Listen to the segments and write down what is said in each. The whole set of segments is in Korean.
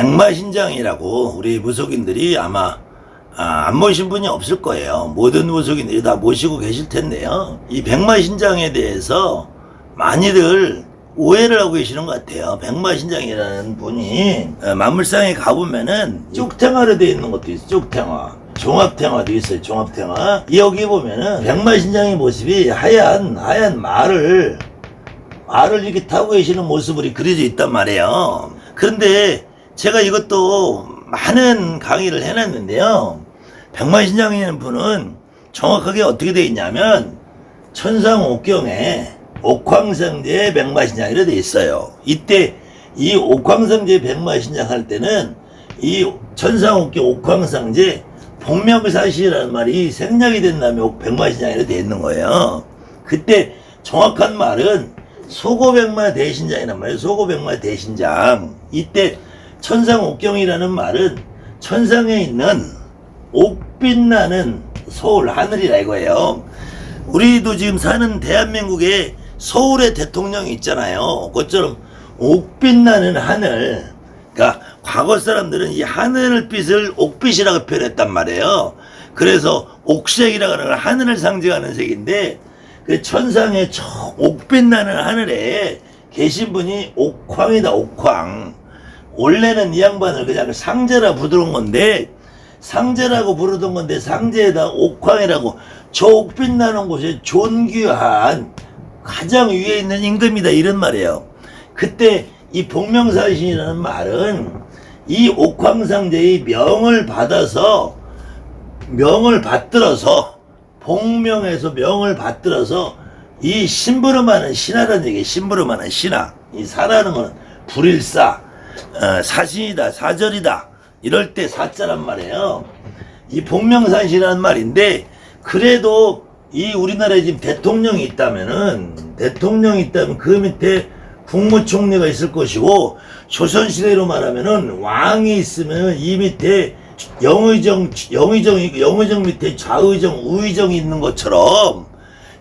백마신장이라고 우리 무속인들이 아마 안 모신 분이 없을 거예요. 모든 무속인들이 다 모시고 계실 텐데요. 이 백마신장에 대해서 많이들 오해를 하고 계시는 것 같아요. 백마신장이라는 분이 만물상에 가보면은 쪽탱화로 되어 있는 것도 있어요. 쪽탱화. 종합탱화도 있어요. 종합탱화. 여기 보면은 백마신장의 모습이 하얀 말을 이렇게 타고 계시는 모습이 그려져 있단 말이에요. 그런데 제가 이것도 많은 강의를 해놨는데요. 백마신장이라는 분은 정확하게 어떻게 되어 있냐면 천상옥경에 옥황상제 백마신장이라 되어 있어요. 이때 이 옥황상제 백마신장 할 때는 이 천상옥경 옥황상제 복명사시라는 말이 생략이 된 다음에 백마신장이라 되어 있는 거예요. 그때 정확한 말은 소고백마 대신장이란 말이에요. 소고백마 대신장. 이때 천상옥경이라는 말은 천상에 있는 옥빛나는 서울 하늘이라 이거예요. 우리도 지금 사는 대한민국에 서울의 대통령이 있잖아요. 그것처럼 옥빛나는 하늘. 그러니까 과거 사람들은 이 하늘빛을 옥빛이라고 표현했단 말이에요. 그래서 옥색이라고 하는 건 하늘을 상징하는 색인데 그 천상의 옥빛나는 하늘에 계신 분이 옥황이다. 옥황. 원래는 이 양반을 그냥 상제라 부르던 건데 상제라고 부르던 건데 상제에다 옥황이라고 저 옥빛나는 곳에 존귀한 가장 위에 있는 임금이다 이런 말이에요. 그때 이 복명사신이라는 말은 이 옥황상제의 명을 받들어서 복명에서 명을 받들어서 이 심부름하는 신하라는 얘기예요. 심부름하는 신하. 이 사라는 거는 불일사, 사신이다, 사절이다 이럴 때 사자란 말이에요. 이 복명사신이라는 말인데 그래도 이 우리나라에 지금 대통령이 있다면 그 밑에 국무총리가 있을 것이고 조선시대로 말하면은 왕이 있으면 이 밑에 영의정 밑에 좌의정, 우의정이 있는 것처럼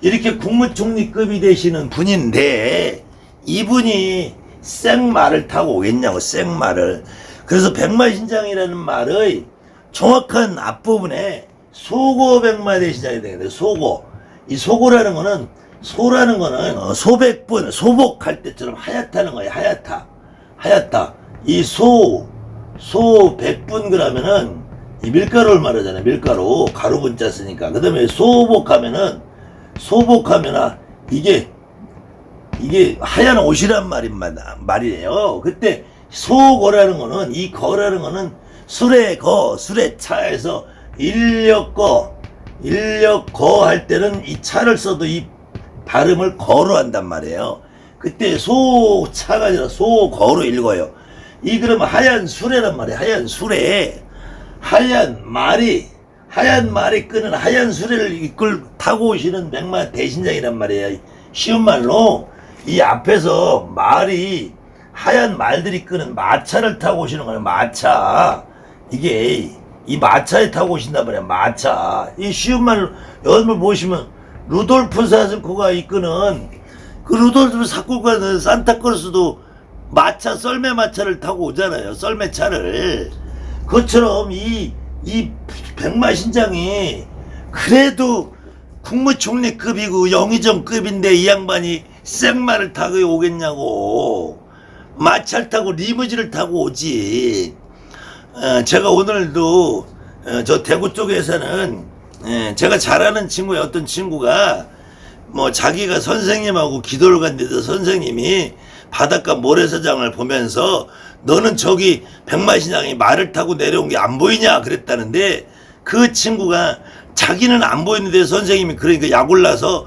이렇게 국무총리급이 되시는 분인데 이분이 생말을 타고 오겠냐고. 생말을. 그래서 백마신장이라는 말의 정확한 앞부분에 소고백마 대신장이 되는데 소고. 이 소고라는 거는 소라는 거는 소백분 소복할 때처럼 하얗다는 거예요. 하얗다. 이 소백분 그러면은 이 밀가루를 말하잖아요. 밀가루 가루 분자 쓰니까. 그 다음에 소복하면은 이게 하얀 옷이란 말이에요. 그때 소거라는 거는 이 거라는 거는 술에 차에서 인력거 할 때는 이 차를 써도 이 발음을 거로 한단 말이에요. 그때 소차가 아니라 소거로 읽어요. 이 그러면 하얀 수레란 말이에요. 하얀 수레. 하얀 말이 끄는 하얀 수레를 타고 오시는 백마 대신장이란 말이에요. 쉬운 말로 이 앞에서 말이 하얀 말들이 끄는 마차를 타고 오시는 거예요. 마차. 이게 이 마차에 타고 오신단 말이에요. 마차. 이 쉬운 말로 여러분 보시면 루돌프 사스코가 이끄는 그 루돌프 사스코가 산타크로스도 마차, 썰매 마차를 타고 오잖아요. 썰매차를. 그것처럼 이 백마신장이 그래도 국무총리급이고 영의정급인데 이 양반이 생말을 타고 오겠냐고. 마차를 타고 리무진을 타고 오지. 제가 오늘도 저 대구 쪽에서는 제가 잘 아는 친구의 어떤 친구가 뭐 자기가 선생님하고 기도를 갔는데도 선생님이 바닷가 모래사장을 보면서 너는 저기 백마신장이 말을 타고 내려온 게 안 보이냐 그랬다는데 그 친구가 자기는 안 보이는데 선생님이 그러니까 약올라서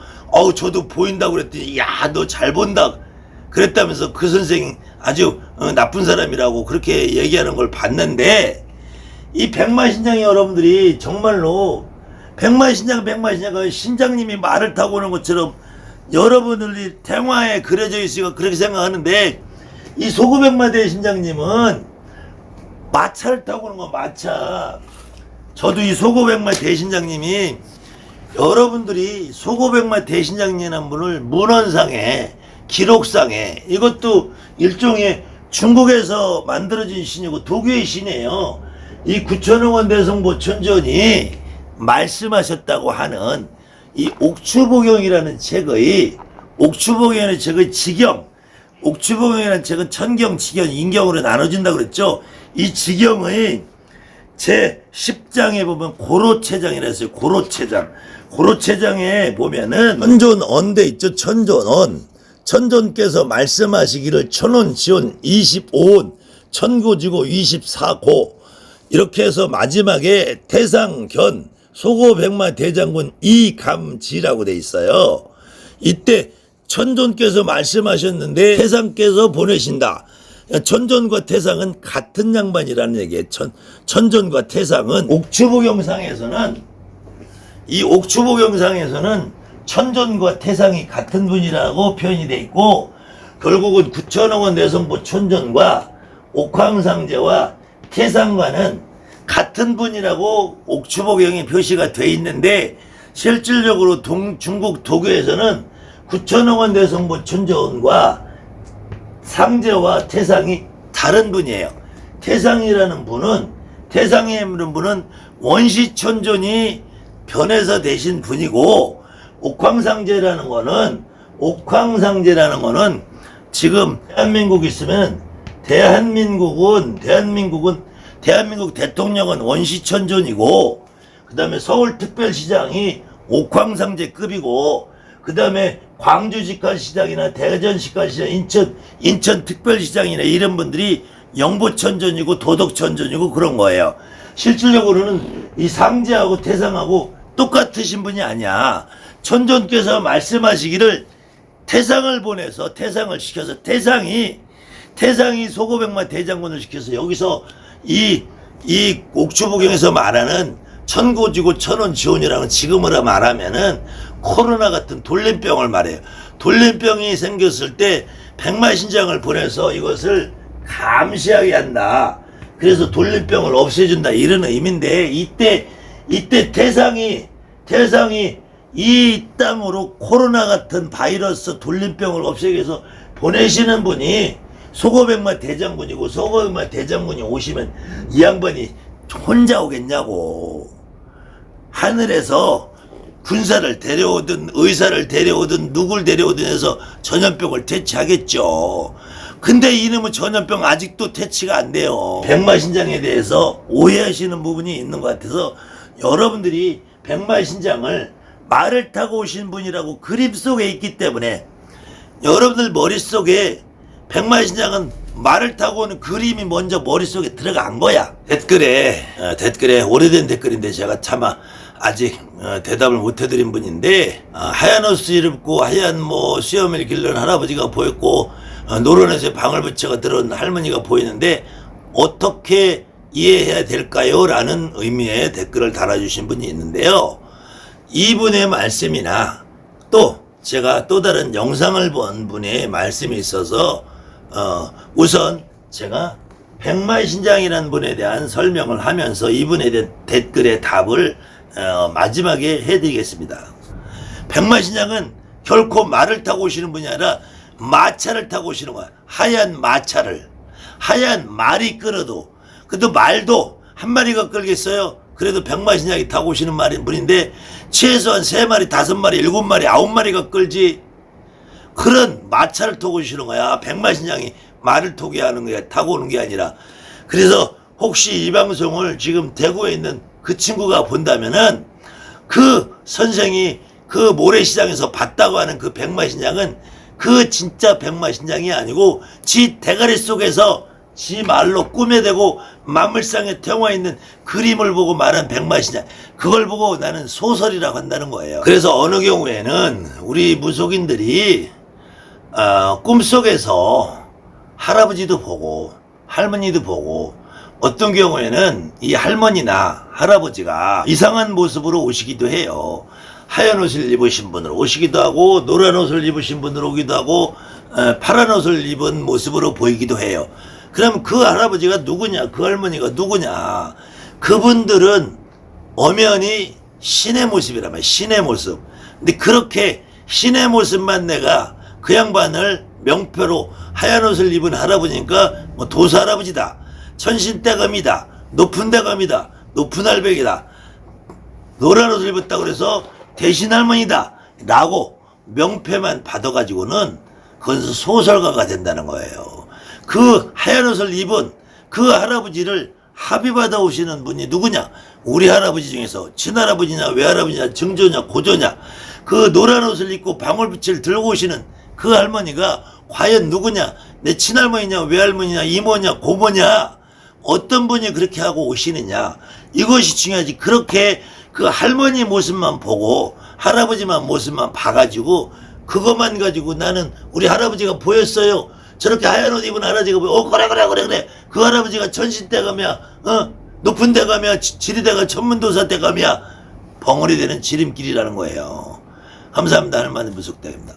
저도 보인다고 그랬더니 야 너 잘 본다 그랬다면서 그 선생님 아주 나쁜 사람이라고 그렇게 얘기하는 걸 봤는데 이 백마신장이 여러분들이 정말로 백마신장 신장님이 말을 타고 오는 것처럼 여러분들이 대화에 그려져 있으니까 그렇게 생각하는데 이 소고백마 대신장님은 마차를 타고 오는 거. 마차. 저도 이 소고백마 대신장님이 여러분들이 소고백마 대신장님이라는 분을 문헌상에 기록상에 이것도 일종의 중국에서 만들어진 신이고 독일의 신이에요. 이 구천흥원 대성보 천전이 말씀하셨다고 하는 이 옥추보경이라는 책의 지경, 옥추보경이라는 책은 천경, 지경, 인경으로 나눠진다고 그랬죠. 이 지경의 제 10장에 보면 고로체장이라 했어요. 고로체장에 보면은 천존언대 있죠. 천존께서 말씀하시기를 천원지원 25원, 천고지고 24고 이렇게 해서 마지막에 태상견 소고백마 대장군 이감지라고 돼 있어요. 이때 천존께서 말씀하셨는데 태상께서 보내신다. 천존과 태상은 같은 양반이라는 얘기예요. 천존과 태상은 옥추보경상에서는 천존과 태상이 같은 분이라고 표현이 돼 있고, 결국은 구천흥원 내성보 천존과 옥황상제와 태상과는 같은 분이라고 옥추보경에 표시가 돼 있는데, 실질적으로 중국 도교에서는 구천흥원 내성보 천존과 상제와 태상이 다른 분이에요. 태상이라는 분은 원시천존이 변해서 되신 분이고, 옥황상제라는 거는 지금 대한민국 있으면 대한민국 대통령은 원시천존이고, 그 다음에 서울특별시장이 옥황상제급이고, 그 다음에 광주직관시장이나 대전직관시장, 인천특별시장이나 이런 분들이 영보천존이고 도덕천존이고 그런 거예요. 실질적으로는 이 상제하고 태상하고 똑같으신 분이 아니야. 천존께서 말씀하시기를 태상을 보내서 태상을 시켜서 태상이 소고백마 대장군을 시켜서 여기서 이 옥추보경에서 말하는 천고지고 천원지원이라는 지금으로 말하면은 코로나 같은 돌림병을 말해요. 돌림병이 생겼을 때 백마신장을 보내서 이것을 감시하게 한다. 그래서 돌림병을 없애준다 이런 의미인데, 이때 태상이 이 땅으로 코로나 같은 바이러스 돌림병을 없애기 위해서 보내시는 분이 소고백마 대장군이고, 소고백마 대장군이 오시면 이 양반이 혼자 오겠냐고. 하늘에서 군사를 데려오든 의사를 데려오든 누굴 데려오든 해서 전염병을 퇴치하겠죠. 근데 이놈은 전염병 아직도 퇴치가 안 돼요. 백마신장에 대해서 오해하시는 부분이 있는 것 같아서, 여러분들이 백마신장을 말을 타고 오신 분이라고 그림 속에 있기 때문에, 여러분들 머릿속에 백마신장은 말을 타고 오는 그림이 먼저 머릿속에 들어간 거야. 댓글에 오래된 댓글인데 제가 차마 아직 대답을 못 해드린 분인데, 하얀 옷을 입고 하얀 수염을 길른 할아버지가 보였고, 노론에서 방울 부채가 들어온 할머니가 보이는데 어떻게 이해해야 될까요? 라는 의미의 댓글을 달아주신 분이 있는데요. 이분의 말씀이나 또 제가 또 다른 영상을 본 분의 말씀이 있어서 우선 제가 백마신장이라는 분에 대한 설명을 하면서 이분에 대한 댓글의 답을 마지막에 해드리겠습니다. 백마신장은 결코 말을 타고 오시는 분이 아니라 마차를 타고 오시는 거야. 하얀 말이 끌어도, 그래도 말도 한 마리가 끌겠어요? 그래도 백마신장이 타고 오시는 분인데 최소한 3마리, 5마리, 7마리, 9마리가 끌지. 그런 마차를 타고 오시는 거야. 백마신장이 말을 타고 오는 게 아니라. 그래서 혹시 이 방송을 지금 대구에 있는 그 친구가 본다면은, 그 선생이 그 모래시장에서 봤다고 하는 그 백마신장은 그 진짜 백마신장이 아니고 지 대가리 속에서 지 말로 꾸며대고 만물상에 태워와 있는 그림을 보고 말한 백마신장, 그걸 보고 나는 소설이라고 한다는 거예요. 그래서 어느 경우에는 우리 무속인들이 꿈속에서 할아버지도 보고 할머니도 보고, 어떤 경우에는 이 할머니나 할아버지가 이상한 모습으로 오시기도 해요. 하얀 옷을 입으신 분으로 오시기도 하고, 노란 옷을 입으신 분으로 오기도 하고, 파란 옷을 입은 모습으로 보이기도 해요. 그럼 그 할아버지가 누구냐, 그 할머니가 누구냐, 그분들은 엄연히 신의 모습이란 말이야. 신의 모습. 근데 그렇게 신의 모습만 내가 그 양반을 명표로 하얀 옷을 입은 할아버지니까 뭐 도사 할아버지다, 천신대감이다, 높은 대감이다, 높은 할배기다, 노란 옷을 입었다 그래서 대신 할머니다 라고 명패만 받아가지고는 그건 소설가가 된다는 거예요. 그 하얀 옷을 입은 그 할아버지를 합의받아 오시는 분이 누구냐? 우리 할아버지 중에서 친할아버지냐 외할아버지냐 증조냐 고조냐, 그 노란 옷을 입고 방울빛을 들고 오시는 그 할머니가 과연 누구냐? 내 친할머니냐 외할머니냐 이모냐 고모냐, 어떤 분이 그렇게 하고 오시느냐, 이것이 중요하지. 그렇게 그 할머니 모습만 보고 할아버지만 모습만 봐가지고 그것만 가지고 나는 우리 할아버지가 보였어요, 저렇게 하얀 옷 입은 할아버지가 보여, 그래 그 할아버지가 천신대감이야, 높은 대감이야, 지리대가 천문도사 대감이야, 벙어리 되는 지름길이라는 거예요. 감사합니다. 하늘만의 무속대감입니다.